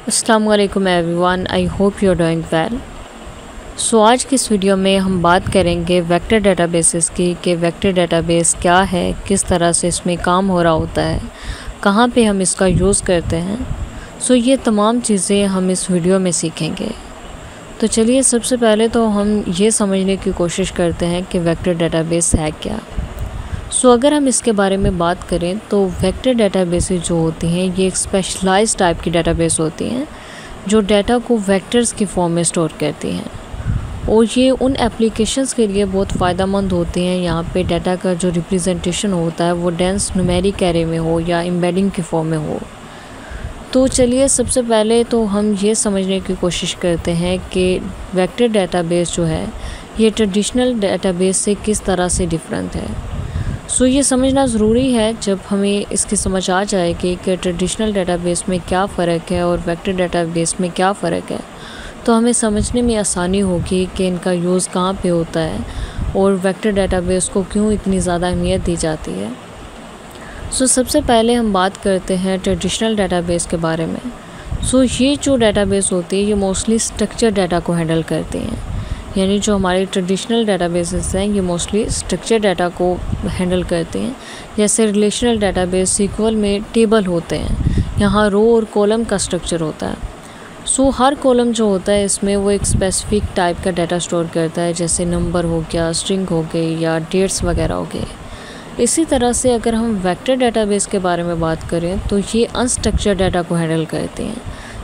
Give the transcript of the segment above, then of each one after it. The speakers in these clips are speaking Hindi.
अस्सलाम वालेकुम everyone, I hope you are doing well. So आज की इस वीडियो में हम बात करेंगे वेक्टर डेटाबेसेस की कि वेक्टर डेटाबेस क्या है, किस तरह से इसमें काम हो रहा होता है, कहाँ पे हम इसका यूज़ करते हैं। सो ये तमाम चीज़ें हम इस वीडियो में सीखेंगे। तो चलिए सबसे पहले तो हम ये समझने की कोशिश करते हैं कि वेक्टर डेटाबेस है क्या। सो अगर हम इसके बारे में बात करें तो वेक्टर डेटाबेसेस जो होती हैं ये एक स्पेशलाइज्ड टाइप की डेटाबेस होती हैं जो डेटा को वेक्टर्स की फॉर्म में स्टोर करती हैं और ये उन एप्लीकेशंस के लिए बहुत फ़ायदेमंद होती हैं यहाँ पे डेटा का जो रिप्रेजेंटेशन होता है वो डेंस न्यूमेरिक एरे में हो या एम्बेडिंग की फॉर्म में हो। तो चलिए सबसे पहले तो हम ये समझने की कोशिश करते हैं कि वेक्टर डेटाबेस जो है ये ट्रेडिशनल डेटाबेस से किस तरह से डिफरेंट है। सो ये समझना ज़रूरी है। जब हमें इसकी समझ आ जाए कि ट्रेडिशनल डेटाबेस में क्या फ़र्क है और वेक्टर डेटाबेस में क्या फ़र्क है, तो हमें समझने में आसानी होगी कि इनका यूज़ कहाँ पे होता है और वेक्टर डेटाबेस को क्यों इतनी ज़्यादा अहमियत दी जाती है। सो सबसे पहले हम बात करते हैं ट्रेडिशनल डेटाबेस के बारे में। सो ये जो डेटाबेस होती है ये मोस्टली स्ट्रक्चर डाटा को हैंडल करती हैं, यानी जो हमारे ट्रेडिशनल डेटाबेसेस हैं ये मोस्टली स्ट्रक्चर डाटा को हैंडल करते हैं। जैसे रिलेशनल डेटाबेस सीक्वल में टेबल होते हैं, यहाँ रो और कॉलम का स्ट्रक्चर होता है। सो हर कॉलम जो होता है इसमें वो एक स्पेसिफिक टाइप का डाटा स्टोर करता है, जैसे नंबर हो गया, स्ट्रिंग हो गई या डेट्स वगैरह हो गए। इसी तरह से अगर हम वेक्टर डेटाबेस के बारे में बात करें तो ये अनस्ट्रक्चर्ड डाटा को हैंडल करते हैं,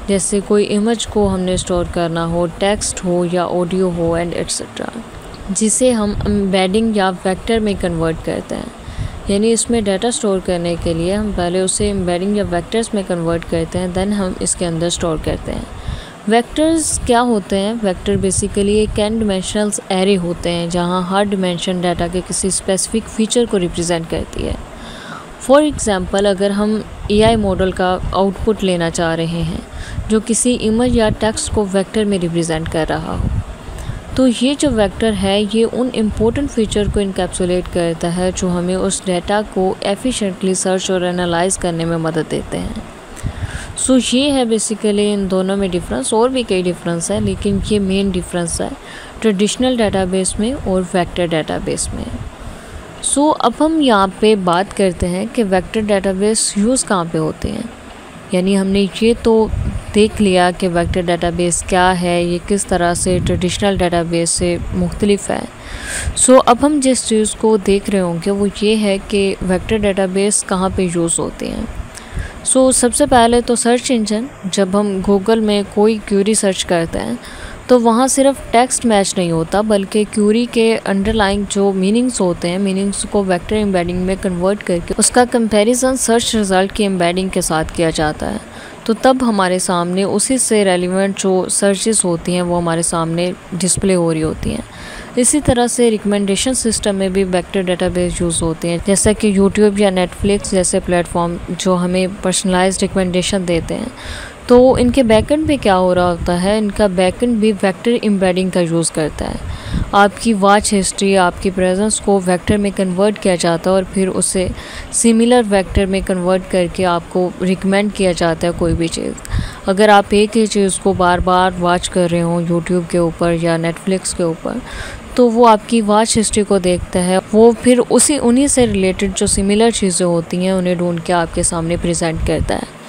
जैसे कोई इमेज को हमने स्टोर करना हो, टेक्स्ट हो या ऑडियो हो एंड एट्सेट्रा, जिसे हम एम्बेडिंग या वेक्टर में कन्वर्ट करते हैं। यानी इसमें डाटा स्टोर करने के लिए हम पहले उसे एम्बेडिंग या वेक्टर्स में कन्वर्ट करते हैं, देन हम इसके अंदर स्टोर करते हैं। वेक्टर्स क्या होते हैं? वेक्टर बेसिकली एक n डिमेंशनल एरे होते हैं जहां हर डिमेंशन डाटा के किसी स्पेसिफिक फीचर को रिप्रेजेंट करती है। फॉर एग्ज़ाम्पल अगर हम AI मॉडल का आउटपुट लेना चाह रहे हैं जो किसी इमेज या टेक्स्ट को वेक्टर में रिप्रेजेंट कर रहा हो, तो ये जो वेक्टर है ये उन इम्पोर्टेंट फीचर को इनकैप्सुलेट करता है जो हमें उस डाटा को एफिशिएंटली सर्च और एनालाइज करने में मदद देते हैं। सो ये है बेसिकली इन दोनों में डिफरेंस। और भी कई डिफरेंस है लेकिन ये मेन डिफरेंस है ट्रेडिशनल डेटाबेस में और वेक्टर डेटाबेस में। सो अब हम यहाँ पे बात करते हैं कि वेक्टर डेटाबेस यूज़ कहाँ पे होते हैं। यानी हमने ये तो देख लिया कि वेक्टर डेटाबेस क्या है, ये किस तरह से ट्रेडिशनल डेटाबेस से मुख्तलिफ है। सो अब हम जिस चीज़ को देख रहे होंगे वो ये है कि वेक्टर डेटाबेस कहाँ पे यूज़ होते हैं। सो सबसे पहले तो सर्च इंजन, जब हम गूगल में कोई क्यूरी सर्च करते हैं तो वहाँ सिर्फ टेक्स्ट मैच नहीं होता बल्कि क्यूरी के अंडरलाइंग जो मीनिंग्स होते हैं, मीनिंग्स को वेक्टर एम्बेडिंग में कन्वर्ट करके उसका कंपैरिजन सर्च रिज़ल्ट की एम्बेडिंग के साथ किया जाता है। तो तब हमारे सामने उसी से रेलिवेंट जो सर्चेस होती हैं वो हमारे सामने डिस्प्ले हो रही होती हैं। इसी तरह से रिकमेंडेशन सिस्टम में भी वेक्टर डेटाबेस यूज़ होते हैं, जैसा कि यूट्यूब या नेटफ्लिक्स जैसे प्लेटफॉर्म जो हमें पर्सनलाइज्ड रिकमेंडेशन देते हैं। तो इनके बैकएंड पे क्या हो रहा होता है, इनका बैकएंड भी वेक्टर एम्बेडिंग का यूज़ करता है। आपकी वॉच हिस्ट्री, आपकी प्रेजेंस को वेक्टर में कन्वर्ट किया जाता है और फिर उसे सिमिलर वेक्टर में कन्वर्ट करके आपको रिकमेंड किया जाता है कोई भी चीज़। अगर आप एक ही चीज़ को बार बार वॉच कर रहे हो यूट्यूब के ऊपर या नेटफ्लिक्स के ऊपर, तो वो आपकी वॉच हिस्ट्री को देखता है, वो फिर उन्हीं से रिलेटेड जो सिमिलर चीज़ें होती हैं उन्हें ढूंढ के आपके सामने प्रेजेंट करता है।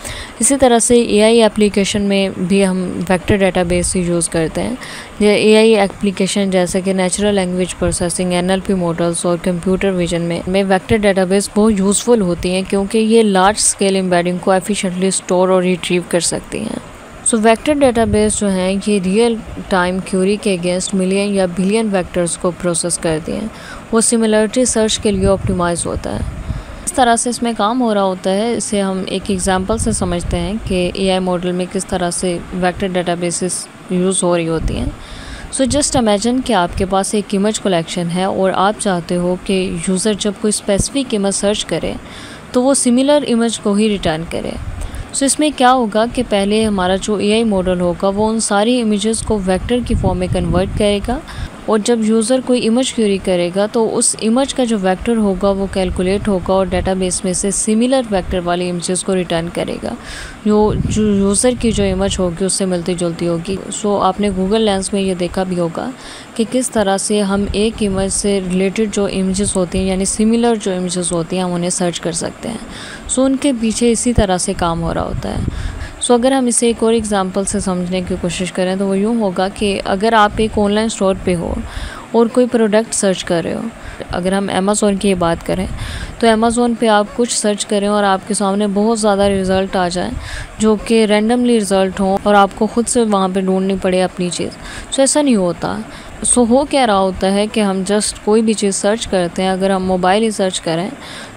इसी तरह से AI एप्लीकेशन में भी हम वेक्टर डेटाबेस ही यूज़ करते हैं। ये AI एप्लीकेशन जैसे कि natural language processing, NLP models और कंप्यूटर विजन में वेक्टर डेटाबेस बहुत यूज़फुल होती हैं क्योंकि ये लार्ज स्केल एम्बेडिंग को एफिशिएंटली स्टोर और रिट्रीव कर सकती हैं। सो वेक्टर डेटाबेस जो हैं ये रियल टाइम क्यूरी के अगेंस्ट मिलियन या बिलियन वेक्टर्स को प्रोसेस करती हैं। वो सिमिलरिटी सर्च के लिए ऑप्टिमाइज होता है। इस तरह से इसमें काम हो रहा होता है। इसे हम एक एग्जांपल से समझते हैं कि AI मॉडल में किस तरह से वेक्टर डेटाबेसेस यूज़ हो रही होती हैं। सो जस्ट इमेजिन कि आपके पास एक इमेज कलेक्शन है और आप चाहते हो कि यूज़र जब कोई स्पेसिफिक इमेज सर्च करे तो वो सिमिलर इमेज को ही रिटर्न करे। सो इसमें क्या होगा कि पहले हमारा जो AI मॉडल होगा वो उन सारी इमेजेस को वेक्टर की फॉर्म में कन्वर्ट करेगा और जब यूज़र कोई इमेज क्वेरी करेगा तो उस इमेज का जो वेक्टर होगा वो कैलकुलेट होगा और डेटाबेस में से सिमिलर वेक्टर वाली इमेजेस को रिटर्न करेगा जो यूज़र की जो इमेज होगी उससे मिलती जुलती होगी। सो आपने गूगल लेंस में ये देखा भी होगा कि किस तरह से हम एक इमेज से रिलेटेड जो इमेजेस होती हैं यानी सिमिलर जो इमेजेस होती हैं हम उन्हें सर्च कर सकते हैं। सो उनके पीछे इसी तरह से काम हो रहा होता है। सो अगर हम इसे एक और एग्जांपल से समझने की कोशिश करें तो वो यूँ होगा कि अगर आप एक ऑनलाइन स्टोर पे हो और कोई प्रोडक्ट सर्च कर रहे हो, अगर हम अमेज़ोन की बात करें तो अमेज़ोन पे आप कुछ सर्च करें और आपके सामने बहुत ज़्यादा रिज़ल्ट आ जाएं जो कि रैंडमली रिज़ल्ट हों और आपको ख़ुद से वहाँ पे ढूंढनी पड़े अपनी चीज़। सो ऐसा नहीं होता। सो हो क्या रहा होता है कि हम जस्ट कोई भी चीज़ सर्च करते हैं, अगर हम मोबाइल ही सर्च करें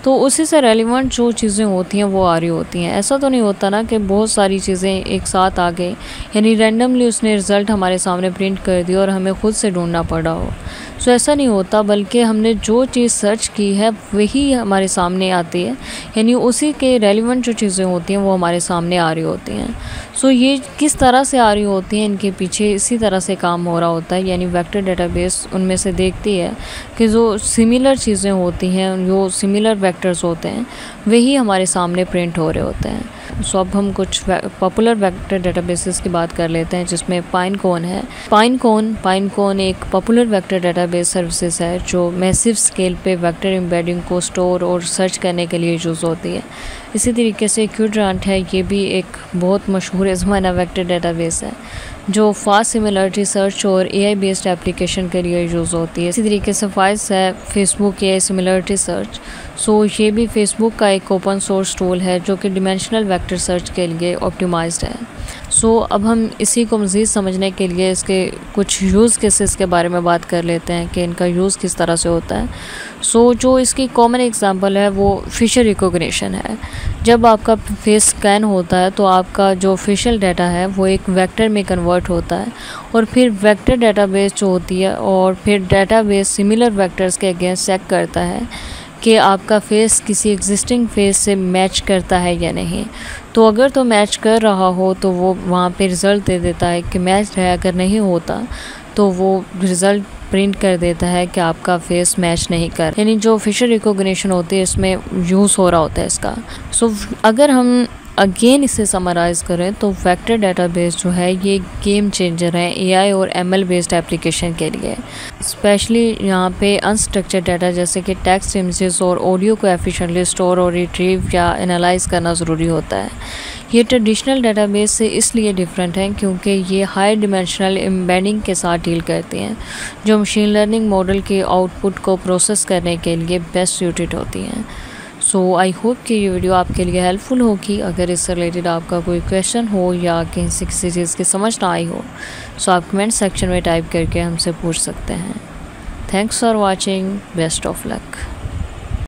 तो उसी से रेलिवेंट जो चीज़ें होती हैं वो आ रही होती हैं। ऐसा तो नहीं होता ना कि बहुत सारी चीज़ें एक साथ आ गई, यानी रैंडमली उसने रिज़ल्ट हमारे सामने प्रिंट कर दिया और हमें ख़ुद से ढूंढना पड़ा हो। सो ऐसा नहीं होता, बल्कि हमने जो चीज़ सर्च की है वही हमारे सामने आती है, यानी उसी के रेलिवेंट जो चीज़ें होती हैं वो हमारे सामने आ रही होती हैं। सो ये किस तरह से आ रही होती हैं, इनके पीछे इसी तरह से काम हो रहा होता है, यानी वेक्टर डेटाबेस उनमें से देखती है कि जो सिमिलर चीज़ें होती हैं, जो सिमिलर वेक्टर्स होते हैं वही हमारे सामने प्रिंट हो रहे होते हैं। सो अब हम कुछ पॉपुलर वेक्टर डेटाबेसेस की बात कर लेते हैं जिसमें पाइनकोन है। पाइनकोन एक पॉपुलर वेक्टर डेटाबेस सर्विसेज है जो मैसिव स्केल पे वेक्टर एम्बेडिंग को स्टोर और सर्च करने के लिए यूज़ होती है। इसी तरीके से क्यूड्रांट है, ये भी एक बहुत मशहूर ज़माना वेक्टर डेटाबेस है जो फास्ट सिमिलरिटी सर्च और AI बेस्ड एप्लीकेशन के लिए यूज़ होती है। इसी तरीके से फाइस है फेसबुक AI सिमिलरिटी सर्च। सो ये भी फेसबुक का एक ओपन सोर्स टूल है जो कि डिमेंशनल वेक्टर सर्च के लिए ऑप्टिमाइज्ड है। सो अब हम इसी को मज़ीद समझने के लिए इसके कुछ यूज़ केसेस के बारे में बात कर लेते हैं कि इनका यूज़ किस तरह से होता है। सो जो इसकी कॉमन एग्जांपल है वो फेशियल रिकॉग्निशन है। जब आपका फेस स्कैन होता है तो आपका जो फेशियल डाटा है वो एक वेक्टर में कन्वर्ट होता है और फिर वेक्टर डेटाबेस जो होती है और फिर डेटाबेस सिमिलर वेक्टर्स के अगेंस्ट चेक करता है कि आपका फेस किसी एग्जिस्टिंग फेस से मैच करता है या नहीं। तो अगर तो मैच कर रहा हो तो वो वहाँ पे रिज़ल्ट दे देता है कि मैच है, अगर नहीं होता तो वो रिज़ल्ट प्रिंट कर देता है कि आपका फेस मैच नहीं कर, यानी जो फेशियल रिकॉग्निशन होती है इसमें यूज़ हो रहा होता है इसका। सो अगर हम अगेन इसे समराइज़ करें तो वेक्टर डेटाबेस जो है ये गेम चेंजर है AI और ML बेस्ड एप्लीकेशन के लिए। स्पेशली यहाँ पे अनस्ट्रक्चर्ड डाटा जैसे कि टेक्स्ट, इमेजेस और ऑडियो को एफिशिएंटली स्टोर और रिट्रीव या एनालाइज करना ज़रूरी होता है। ये ट्रेडिशनल डेटाबेस से इसलिए डिफरेंट हैं क्योंकि ये हाई डिमेंशनल एम्बेडिंग के साथ डील करती हैं जो मशीन लर्निंग मॉडल के आउटपुट को प्रोसेस करने के लिए बेस्ट सूटेड होती हैं। सो आई होप कि ये वीडियो आपके लिए हेल्पफुल होगी। अगर इससे रिलेटेड आपका कोई क्वेश्चन हो या कहीं से किसी चीज़ की समझ ना आई हो सो आप कमेंट सेक्शन में टाइप करके हमसे पूछ सकते हैं। Thanks for watching, best of luck.